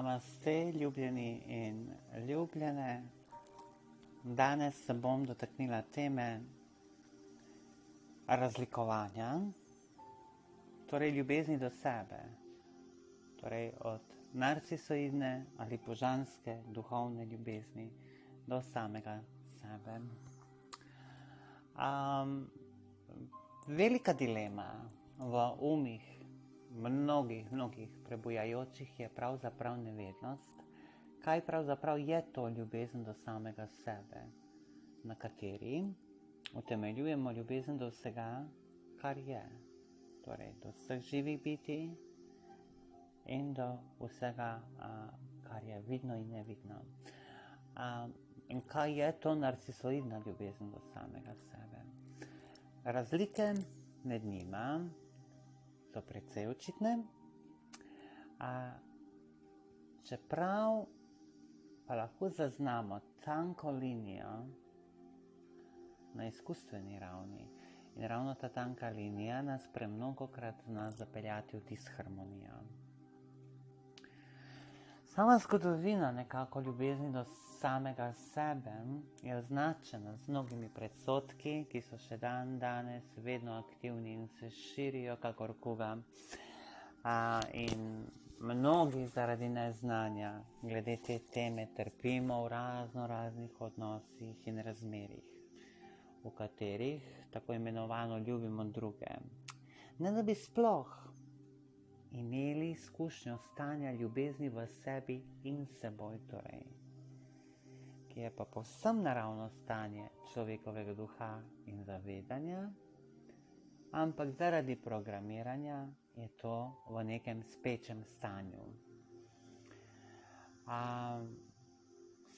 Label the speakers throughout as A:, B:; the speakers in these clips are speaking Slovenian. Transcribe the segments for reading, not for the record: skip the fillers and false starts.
A: Namaste, ljubljeni in ljubljene. Danes se bom dotaknila teme razlikovanja, torej ljubezni do sebe, torej od narcisoidne ali božanske duhovne ljubezni do samega sebe. Velika dilema v umih mnogih prebujajočih je pravzaprav nevednost, kaj pravzaprav je to ljubezen do samega sebe, na kateri utemeljujemo ljubezen do vsega, kar je, torej do vseh živih bitij in do vsega, kar je vidno in nevidno. In kaj je to narcisoidna ljubezen do samega sebe? Razlike med njima so precej očitne, čeprav pa lahko zaznamo tanko linijo na izkustveni ravni. In ravno ta tanka linija nas premnogokrat zna zapeljati v disharmonijo. Sama zgodovina nekako ljubezni do samega sebe je označena z mnogimi predsodki, ki so še danes vedno aktivni in se širijo kakor kuga. In mnogi zaradi neznanja glede te teme trpimo v raznih odnosih in razmerih, v katerih tako imenovano ljubimo druge. Ne da bi sploh imeli izkušnjo stanja ljubezni v sebi in seboj, torej, ki je pa povsem naravno stanje človekovega duha in zavedanja, ampak zaradi programiranja je to v nekem spečem stanju.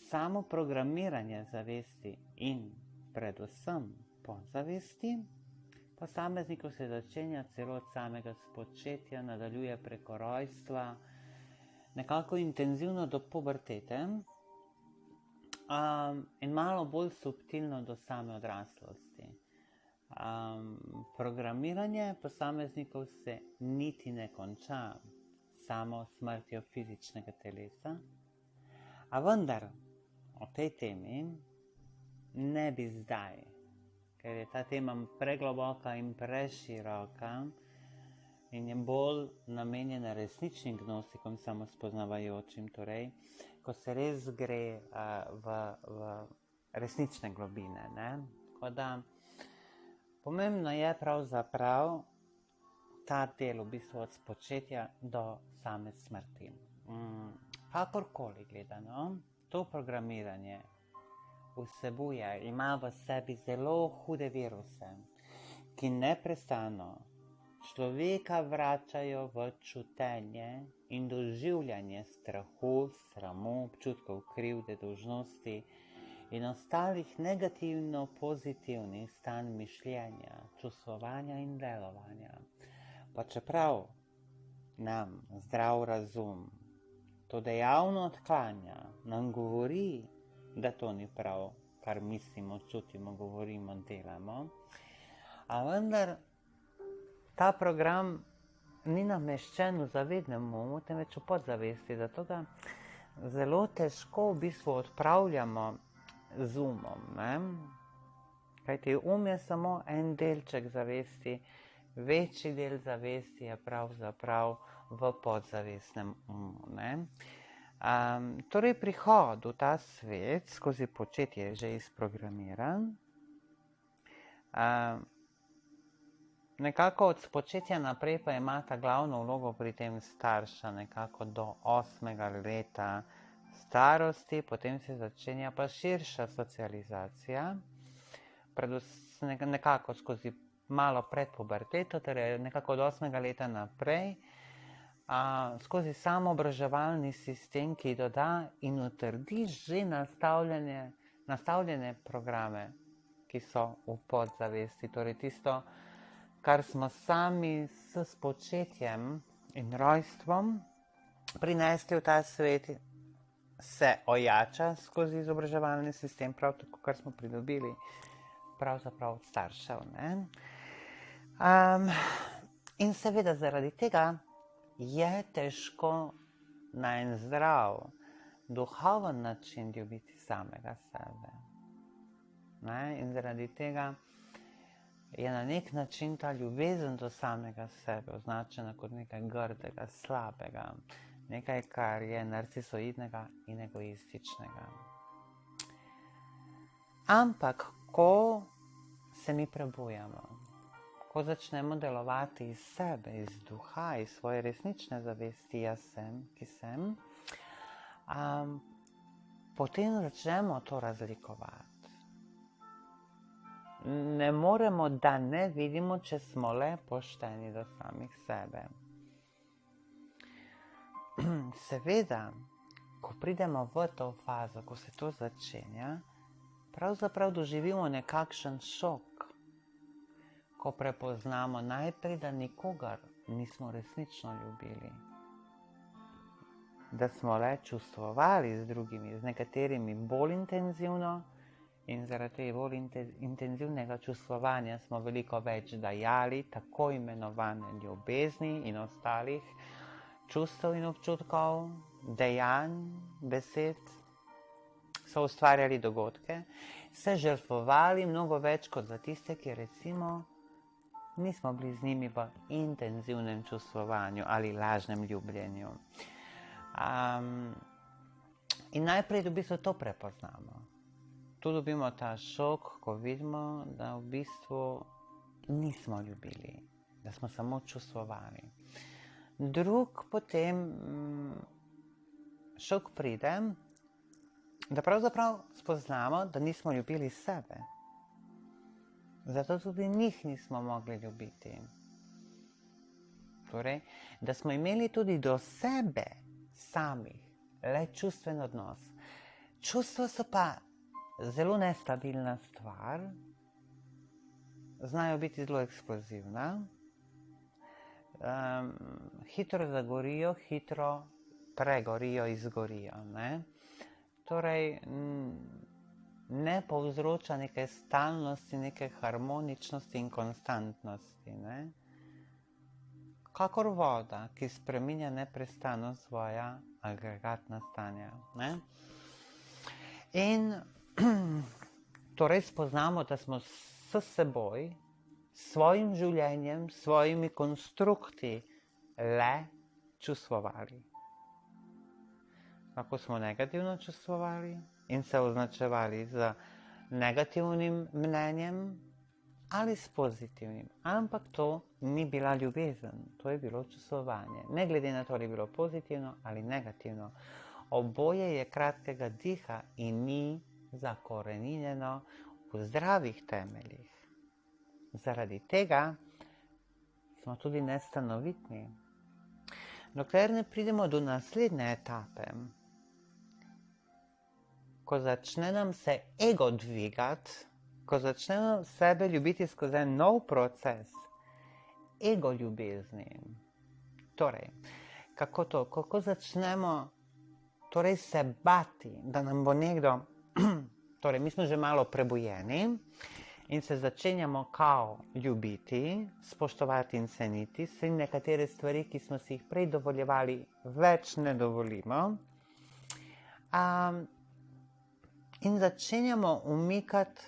A: Samo programiranje zavesti in predvsem podzavesti posameznikov se začenja celo od samega spočetja, nadaljuje preko rojstva, nekako intenzivno do pubertete in malo bolj subtilno do same odraslosti. Programiranje posameznikov se niti ne konča samo smrtjo fizičnega telesa, a vendar o tej temi ne bi zdaj, ker je ta tema pregloboka in preširoka in je bolj namenjena resničnim gnostikom, samospoznavajočim, torej, ko se res gre v resnične globine. Tako da, pomembno je pravzaprav ta del v bistvu od spočetja do same smrti. Kakorkoli gledano, to programiranje vsebuje, ima v sebi zelo hude viruse, ki neprestano človeka vračajo v čutenje in doživljanje strahu, sramu, občutkov krivde, dolžnosti in ostalih negativno-pozitivnih stanj mišljenja, čustvovanja in delovanja. Pa čeprav nam zdrav razum to dejavno odklanja, nam govori, da to ni prav, kar mislimo, čutimo, govorimo, delamo. A vendar ta program ni nameščen v zavednem umu, temveč v podzavesti, zato ga zelo težko v bistvu odpravljamo z umom. Kajti um je samo en delček zavesti, večji del zavesti je pravzaprav v podzavestnem umu. Torej prihod v ta svet skozi početje je že izprogramiran. Nekako od spočetja naprej pa imata glavno vlogo pri tem starša, nekako do 8. leta starosti, potem se začenja pa širša socializacija, predvsem nekako skozi malo pred puberteto, torej nekako od 8. leta naprej, skozi samoobraževalni sistem, ki doda in utrdi že nastavljene programe, ki so v podzavesti. Torej tisto, kar smo sami s spočetjem in rojstvom prinesli v ta svet, se ojača skozi izobraževalni sistem, prav tako, kar smo pridobili pravzaprav od staršev. In seveda zaradi tega je težko na en zdrav, duhoven način ljubiti samega sebe. In zaradi tega je na nek način ta ljubezen do samega sebe označena kot nekaj grdega, slabega, nekaj, kar je narcisoidnega in egoističnega. Ampak, ko se mi prebujamo, ko začnemo delovati iz sebe, iz duha, iz svoje resnične zavesti, jaz sem, ki sem, potem začnemo to razlikovati. Ne moremo, da ne vidimo, če smo le pošteni do samih sebe. Seveda, ko pridemo v to fazo, ko se to začenja, pravzaprav doživimo nekakšen šok, ko prepoznamo najprej, da nikogar nismo resnično ljubili. Da smo le čustvovali z drugimi, z nekaterimi bolj intenzivno, in zaradi tega bolj intenzivnega čustvovanja smo veliko več dajali tako imenovane ljubezni in ostalih čustev in občutkov, dejanj, besed, so ustvarjali dogodke, se žrtvovali mnogo več kot za tiste, ki recimo nismo bili z njimi v intenzivnem čustvovanju ali lažnem ljubljenju. In najprej v bistvu to prepoznamo. Tu dobimo ta šok, ko vidimo, da v bistvu nismo ljubili, da smo samo čustvovali. Drug potem šok pride, da pravzaprav spoznamo, da nismo ljubili sebe. Zato tudi njih nismo mogli ljubiti. Torej, da smo imeli tudi do sebe samih le čustven odnos. Čustva so pa zelo nestabilna stvar, znajo biti zelo eksplozivna, hitro zagorijo, hitro pregorijo, izgorijo. Torej, ne povzroča neke stalnosti, neke harmoničnosti in konstantnosti. Kakor voda, ki spreminja neprestano svoja agregatna stanja. In torej spoznamo, da smo s seboj, s svojim življenjem, s svojimi konstrukti le čustvovali. Lahko smo negativno čustvovali in se označevali z negativnim mnenjem ali s pozitivnim. Ampak to ni bila ljubezen, to je bilo čustvovanje. Ne glede na to, ali je bilo pozitivno ali negativno. Oboje je kratkega diha in ni zakoreninjeno v zdravih temeljih. Zaradi tega smo tudi nestanovitni. Dokler ne pridemo do naslednje etape, ko začne nam se ego dvigati, ko začnemo sebe ljubiti skozi nov proces ego ljubezni. Torej, kako to? Kako začnemo torej se bati, da nam bo nekdo, torej mi smo že malo prebujeni in se začenjamo kao ljubiti, spoštovati in ceniti, se nekatere stvari, ki smo si jih prej dovoljevali, več ne dovolimo. In začenjamo umikati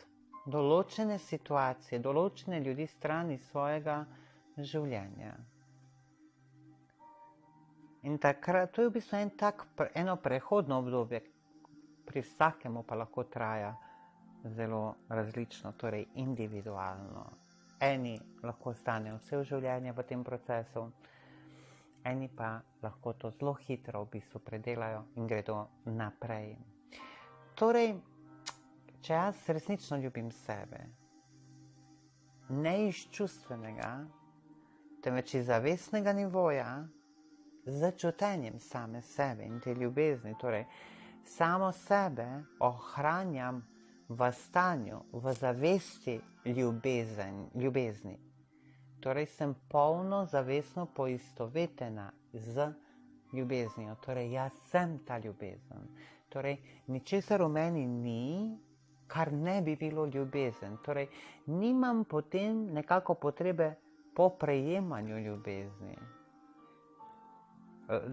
A: določene situacije, določene ljudi strani svojega življenja. In takrat, to je v bistvu eno prehodno obdobje, pri vsakemu pa lahko traja zelo različno, torej individualno. Eni lahko stanejo vse življenje v tem procesu, eni pa lahko to zelo hitro v bistvu predelajo in gredo naprej. Torej, če jaz resnično ljubim sebe, ne iz čustvenega, temveč iz zavestnega nivoja, z čutenjem same sebe in te ljubezni, torej samo sebe ohranjam v stanju, v zavesti ljubezni. Torej sem polno zavestno poistovetena z ljubeznijo, torej jaz sem ta ljubezen. Torej ničesar v meni ni, kar ne bi bilo ljubezen. Torej nimam potem nekako potrebe po prejemanju ljubezni.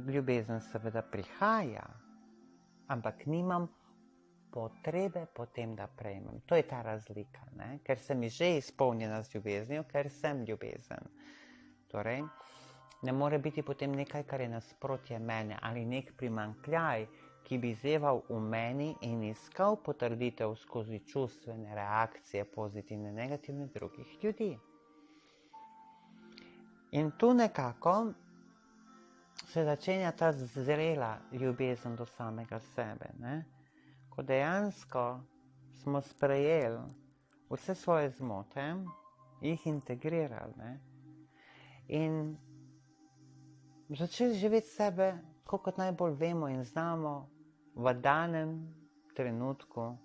A: ljubezen seveda prihaja, ampak nimam potrebe potem, da prejmem. To je ta razlika, ne? Ker sem že izpolnjena z ljubeznijo, ker sem ljubezen. Torej, ne more biti potem nekaj, kar je nasprotje mene ali nek primanjkljaj, ki bi zeval v meni in iskal potrditev skozi čustvene reakcije, pozitivne, negativne drugih ljudi. In tu nekako se začenja ta zrela ljubezen do samega sebe, ne? Ko dejansko smo sprejeli vse svoje zmote, jih integrirali, ne? In začeli živeti sebe, kot najbolj vemo in znamo v danem trenutku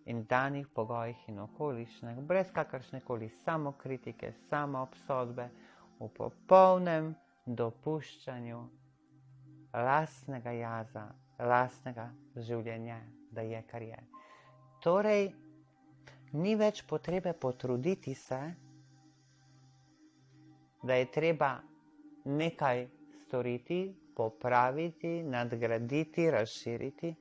A: in danih pogojih in okoliščinah, brez kakršnekoli samokritike, samoobsodbe, v popolnem dopuščanju lastnega jaza, lastnega življenja, da je, kar je. Torej, ni več potrebe potruditi se, da je treba nekaj storiti, popraviti, nadgraditi, razširiti.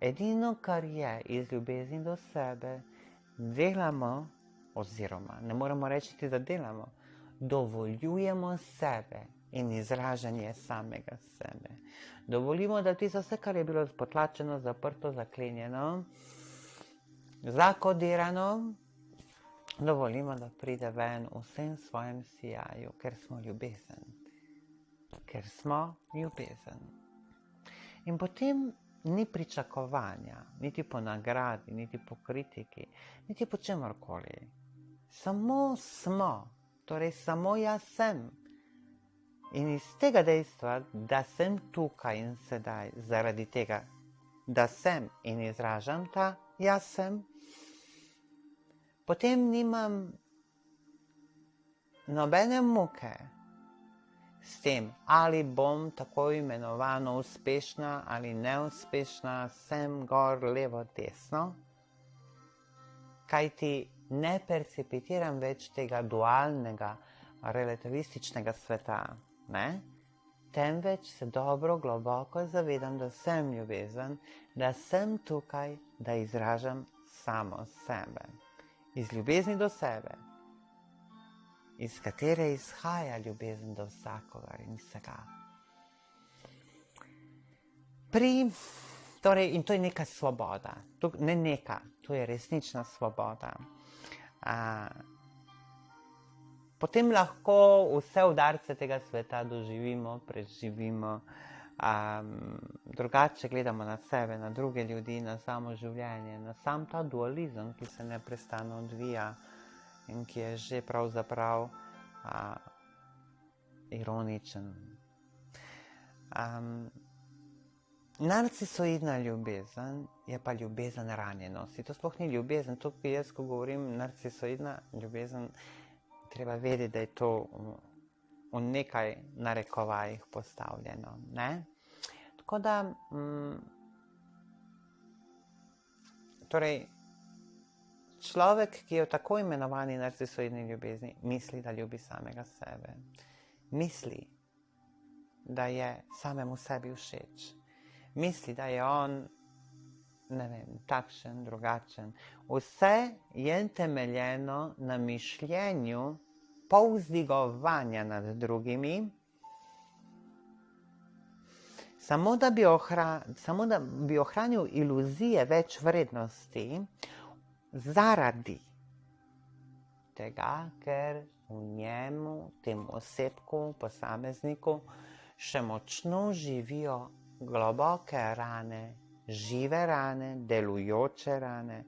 A: Edino, kar je iz ljubezni do sebe, delamo, oziroma ne moremo reči, da delamo, dovoljujemo sebe in izražanje samega sebe. Dovolimo, da tisto vse, kar je bilo potlačeno, zaprto, zaklenjeno, zakodirano, dovolimo, da pride ven v vsem svojem sijaju, ker smo ljubezen. Ker smo ljubezen. In potem ni pričakovanja, niti po nagradi, niti po kritiki, niti po čemorkoli. Samo smo, torej samo jaz sem. In iz tega dejstva, da sem tukaj in sedaj, zaradi tega, da sem in izražam ta jaz sem, potem nimam nobene muke s tem, ali bom tako imenovano uspešna ali neuspešna, sem gor, levo, desno, kajti ne percipitiram več tega dualnega, relativističnega sveta, ne? Temveč se dobro, globoko zavedam, da sem ljubezen, da sem tukaj, da izražam samo sebe. Iz ljubezni do sebe, iz katere izhaja ljubezen do vsakogar in vsega. Torej, in to je neka svoboda, ne neka, to je resnična svoboda. Potem lahko vse udarce tega sveta doživimo, preživimo, drugače gledamo na sebe, na druge ljudi, na samo življenje, na sam ta dualizem, ki se neprestano odvija in ki je že pravzaprav ironičen. Narcisoidna ljubezen je pa ljubezen ranjenosti. To sploh ni ljubezen, to jaz, ko govorim narcisoidna ljubezen, treba vedeti, da je to v nekaj narekovajih postavljeno, ne? Tako da, torej, človek, ki je v tako imenovani narcisoidni ljubezni, misli, da ljubi samega sebe. Misli, da je samemu sebi všeč. Misli, da je on, ne vem, takšen, drugačen. Vse je temeljeno na mišljenju povzdigovanja nad drugimi, samo da bi ohranil iluzije več vrednosti, zaradi tega, ker v njemu, tem osebku, posamezniku, še močno živijo globoke rane, žive rane, delujoče rane,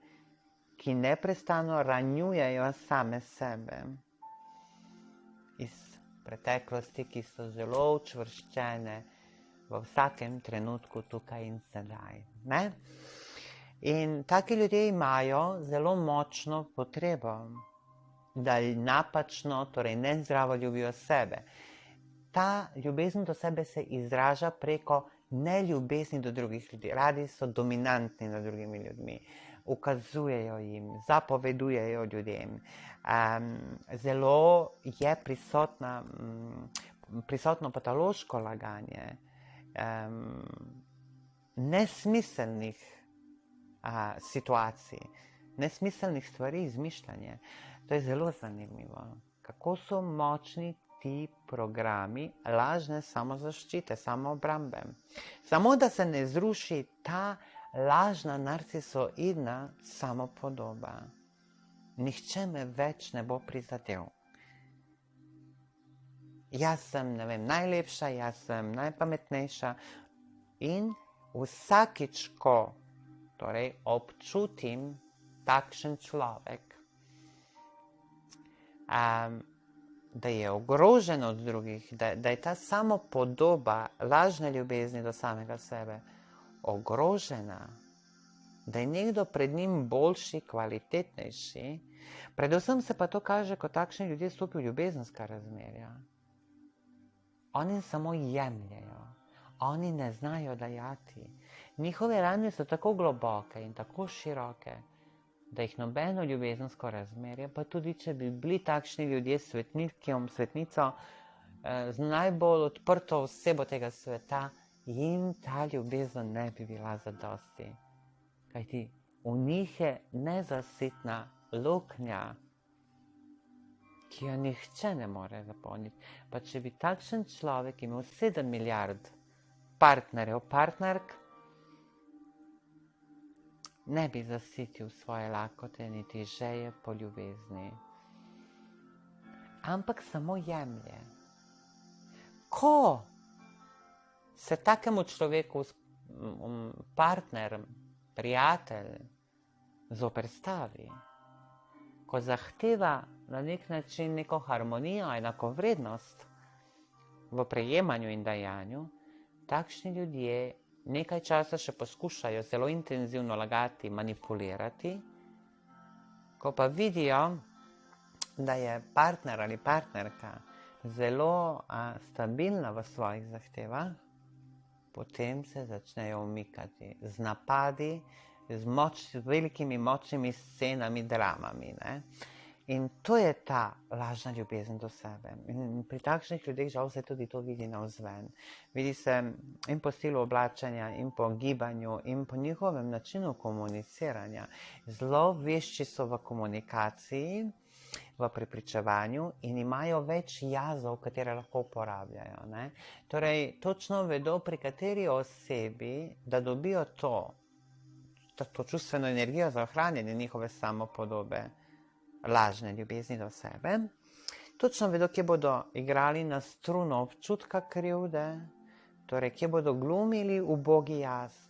A: ki neprestano ranjujejo same sebe iz preteklosti, ki so zelo učvrščene v vsakem trenutku tukaj in sedaj, ne? In taki ljudje imajo zelo močno potrebo, da napačno, torej nezdravo ljubijo sebe. Ta ljubezen do sebe se izraža preko neljubezni do drugih ljudi. Radi so dominantni nad drugimi ljudmi, ukazujejo jim, zapovedujejo ljudem. Zelo je prisotna prisotno patološko laganje, nesmiselnih situacij, nesmiselnih stvari, izmišljanje. To je zelo zanimivo. Kako so močni ti programi lažne samozaščite, samoobrambe. Samo da se ne zruši ta lažna narcisoidna samopodoba. Nihče me več ne bo prizadel. Jaz sem, ne vem, najlepša, jaz sem najpametnejša in vsakič, ko torej občutim takšen človek, da je ogrožen od drugih, da je ta samopodoba lažne ljubezni do samega sebe ogrožena, da je nekdo pred njim boljši, kvalitetnejši, predvsem se pa to kaže, ko takšni ljudje stopijo v ljubezenska razmerja. Oni samo jemljajo, oni ne znajo dajati. Njihove rane so tako globoke in tako široke, da jih nobeno ljubezensko razmerje, pa tudi če bi bili takšni ljudje s svetnico, z najbolj odprto osebo tega sveta, jim ta ljubezen ne bi bila zadosti. Kajti v njih je nezasitna luknja, ki jo nihče ne more zapolniti. Pa če bi takšen človek imel 7 milijard partnerjev, partnerk, ne bi zasitil svoje lakote niti želje po ljubezni. Ampak samo jemlje. Ko se takemu človeku partner, prijatelj zoperstavi, ko zahteva na nek način neko harmonijo, enakovrednost v prejemanju in dajanju, takšni ljudje nekaj časa še poskušajo zelo intenzivno lagati, manipulirati, ko pa vidijo, da je partner ali partnerka zelo stabilna v svojih zahtevah, potem se začnejo umikati z napadi, z velikimi močnimi scenami, dramami. Ne? In to je ta lažna ljubezen do sebe. In pri takšnih ljudeh žal se tudi to vidi navzven. Vidi se in po stilu oblačenja, in po gibanju, in po njihovem načinu komuniciranja. Zelo vešči so v komunikaciji, v prepričevanju in imajo več jazov, katere lahko uporabljajo. Ne? Torej, točno vedo, pri kateri osebi, da dobijo to čustveno energijo za ohranjanje njihove samopodobe, lažne ljubezni do sebe. Točno vedo, kje bodo igrali na struno občutka krivde, torej, kje bodo glumili ubogi jaz,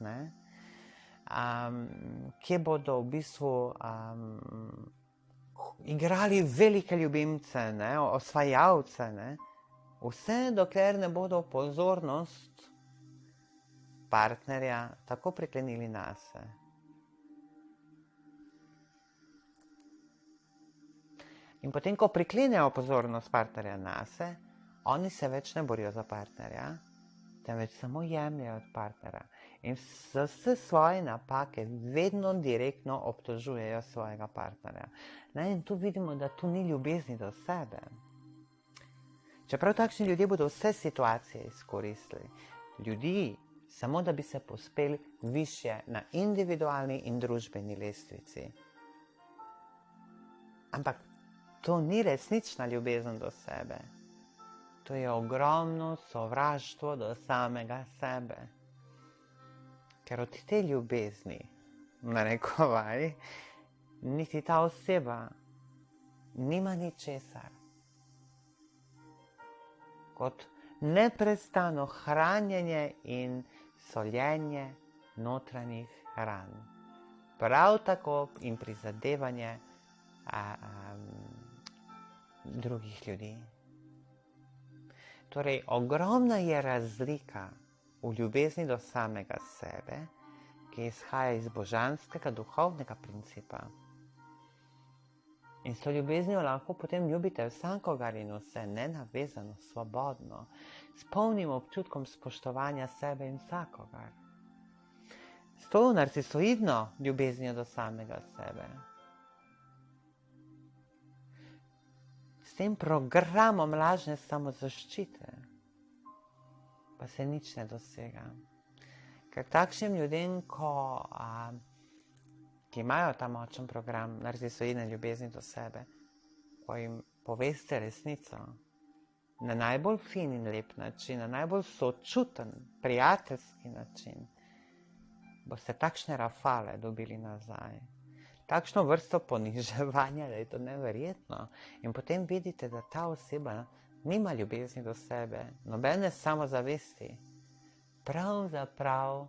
A: kje bodo v bistvu igrali velike ljubimce, osvajalce, vse dokler ne bodo pozornost partnerja tako priklenili nase. In potem, ko priklenejo pozornost partnerja nase, oni se več ne borijo za partnerja, temveč samo jemljajo od partnera. In za vse svoje napake vedno direktno obtožujejo svojega partnerja. In tu vidimo, da tu ni ljubezni do sebe. Čeprav takšni ljudje bodo vse situacije izkoristili, ljudi, samo da bi se povzpeli višje na individualni in družbeni lestvici. Ampak to ni resnična ljubezen do sebe. To je ogromno sovraštvo do samega sebe. Ker od te ljubezni, narekovaj, niti ta oseba nima ničesar. Kot neprestano hranjenje in soljenje notranjih ran. Prav tako in prizadevanje drugih ljudi. Torej, ogromna je razlika v ljubezni do samega sebe, ki izhaja iz božanskega, duhovnega principa. In s to ljubeznijo lahko potem ljubite vsakogar in vse, nenavezano, svobodno, s polnim občutkom spoštovanja sebe in vsakogar. S to narcisoidno ljubeznijo do samega sebe. S tem programom lažne samozaščite pa se nič ne dosega. Ker takšnim ljudem, ki imajo ta močen program narcisoidne ljubezni do sebe, ko jim poveste resnico, na najbolj fin in lep način, na najbolj sočuten, prijateljski način, boste takšne rafale dobili nazaj. Takšno vrsto poniževanja, da je to neverjetno. In potem vidite, da ta oseba nima ljubezni do sebe, nobene samozavesti. Pravzaprav,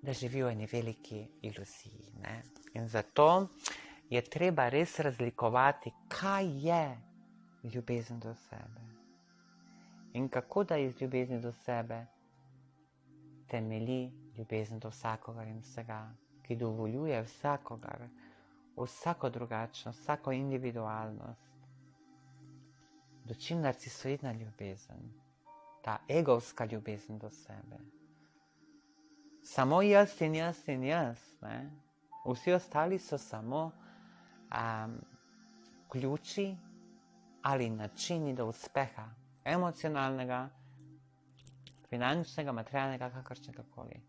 A: da živi v eni veliki iluziji. Ne? In zato je treba res razlikovati, kaj je ljubezen do sebe. In kako da iz ljubezni do sebe temelji ljubezen do vsakogar in vsega, ki dovoljuje vsakogar, vsako drugačnost, vsako individualnost. Dočim narcisoidna ljubezen, ta egovska ljubezen do sebe. Samo jaz in jaz in jaz, ne? Vsi ostali so samo ključi ali načini do uspeha, emocionalnega, finančnega, materialnega, kakršnega koli.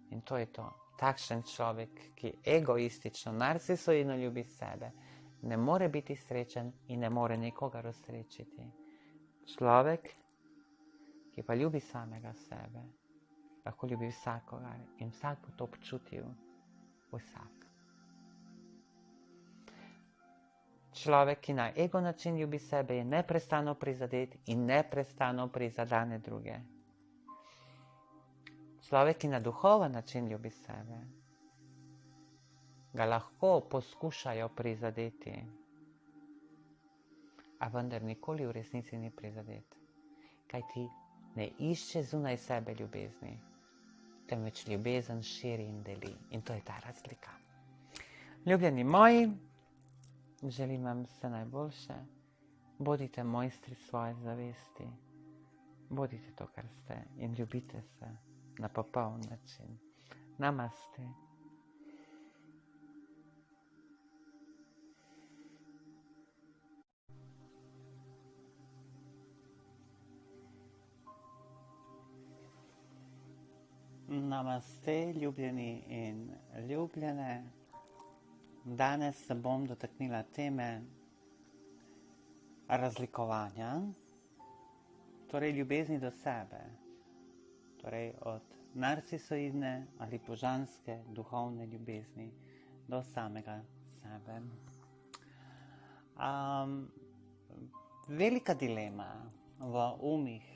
A: In to je to. Takšen človek, ki egoistično, narcisoidno ljubi sebe, ne more biti srečen in ne more nikogar osrečiti. Človek, ki pa ljubi samega sebe, lahko ljubi vsakogar in vsak bo to občutil. Vsak. Človek, ki na ego način ljubi sebe, je neprestano prizadet in neprestano prizadane druge. Človek, ki na duhoven način ljubi sebe, ga lahko poskušajo prizadeti, a vendar nikoli v resnici ni prizadet, kajti ne išče zunaj sebe ljubezni, temveč ljubezen širi in deli. In to je ta razlika. Ljubljeni moji, želim vam vse najboljše. Bodite mojstri svoje zavesti. Bodite to, kar ste, in ljubite se na popoln način. Namaste. Namaste, ljubljeni in ljubljene. Danes se bom dotaknila teme razlikovanja, torej ljubezni do sebe, torej od narcisoidne ali božanske duhovne ljubezni do samega sebe. Velika dilema v umih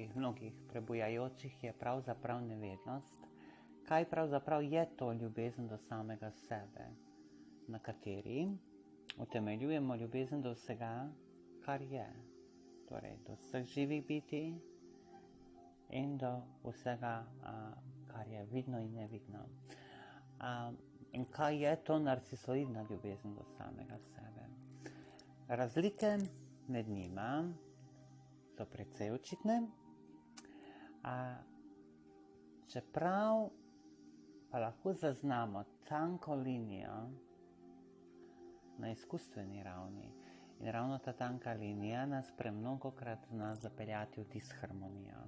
A: mnogih prebujajočih je pravzaprav nevednost, kaj pravzaprav je to ljubezen do samega sebe, na kateri utemeljujemo ljubezen do vsega, kar je, torej do vseh živih bitij in do vsega, kar je vidno in nevidno. In kaj je to narcisoidna ljubezen do samega sebe? Razlike med njima so precej očitne, čeprav pa lahko zaznamo tanko linijo na izkustveni ravni. In ravno ta tanka linija nas premnogokrat zna zapeljati v disharmonijo.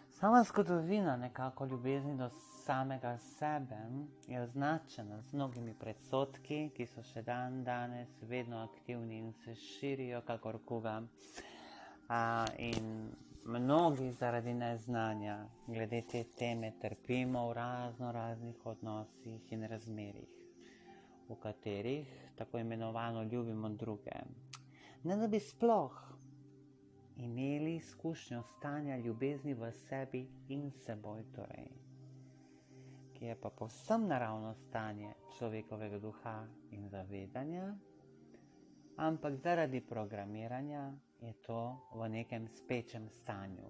A: Sama zgodovina nekako ljubezni do samega sebe je označena z mnogimi predsodki, ki so še danes vedno aktivni in se širijo kakor kuga. In mnogi zaradi neznanja glede te teme trpimo v raznih odnosih in razmerih, v katerih tako imenovano ljubimo druge. Ne da bi sploh imeli izkušnjo stanja ljubezni v sebi in seboj, torej, ki je pa povsem naravno stanje človekovega duha in zavedanja, ampak zaradi programiranja je to v nekem spečem stanju.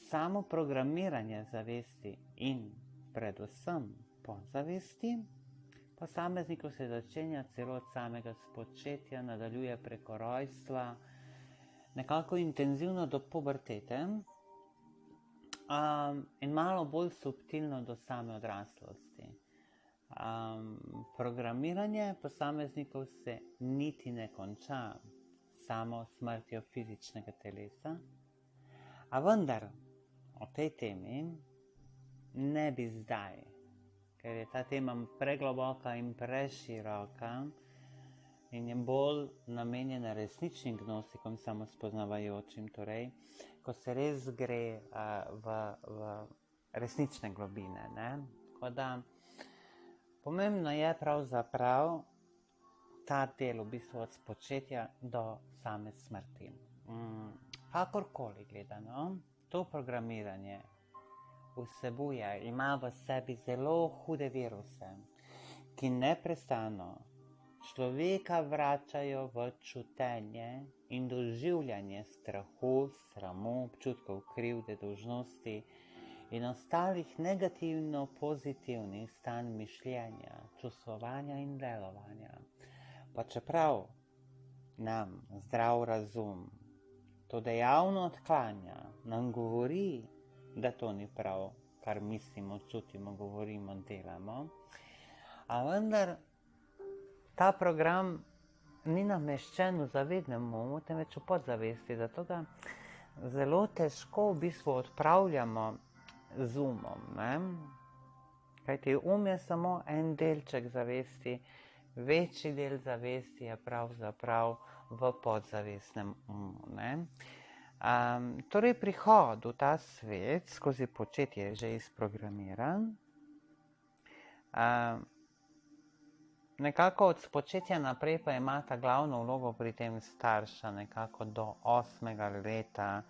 A: Samo programiranje zavesti in predvsem podzavesti posameznikov se začenja celo od samega spočetja, nadaljuje preko rojstva, nekako intenzivno do pubertete in malo bolj subtilno do same odraslosti. Programiranje posameznikov se niti ne konča samo smrtjo fizičnega telesa, a vendar o tej temi ne bi zdaj, ker je ta tema pregloboka in preširoka in je bolj namenjena resničnim gnostikom, samospoznavajočim, torej, ko se res gre v resnične globine. Tako da pomembno je pravzaprav ta del v bistvu od spočetja do same smrti. Kakorkoli gledano, to programiranje vsebuje, ima v sebi zelo hude viruse, ki neprestano človeka vračajo v čutenje in doživljanje strahu, sramu, občutkov krivde, dolžnosti in ostalih negativno-pozitivnih stanj mišljenja, čustvovanja in delovanja. Pa čeprav nam zdrav razum to dejavno odklanja, nam govori, da to ni prav, kar mislimo, čutimo, govorimo, delamo, a vendar ta program ni nameščen v zavednem umu, temveč v podzavesti, zato ga zelo težko v bistvu odpravljamo z umom. Kajti um je samo en delček zavesti, večji del zavesti je pravzaprav v podzavestnem umu. Torej prihod v ta svet skozi početje je že izprogramiran. Nekako od spočetja naprej pa ima ta glavno vlogo pri tem starša, nekako do 8. leta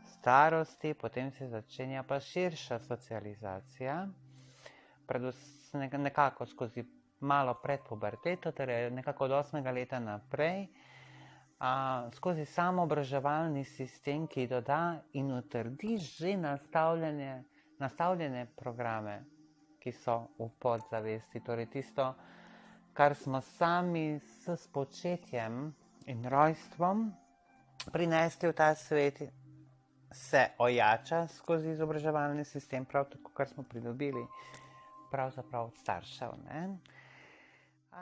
A: starosti, potem se začenja pa širša socializacija, nekako skozi malo pred puberteto, torej nekako od 8. leta naprej, skozi samoobraževalni sistem, ki doda in utrdi že nastavljene programe, ki so v podzavesti, torej tisto, kar smo sami s spočetjem in rojstvom prinesli v ta svet, se ojača skozi izobraževalni sistem, prav tako, kar smo pridobili pravzaprav od staršev.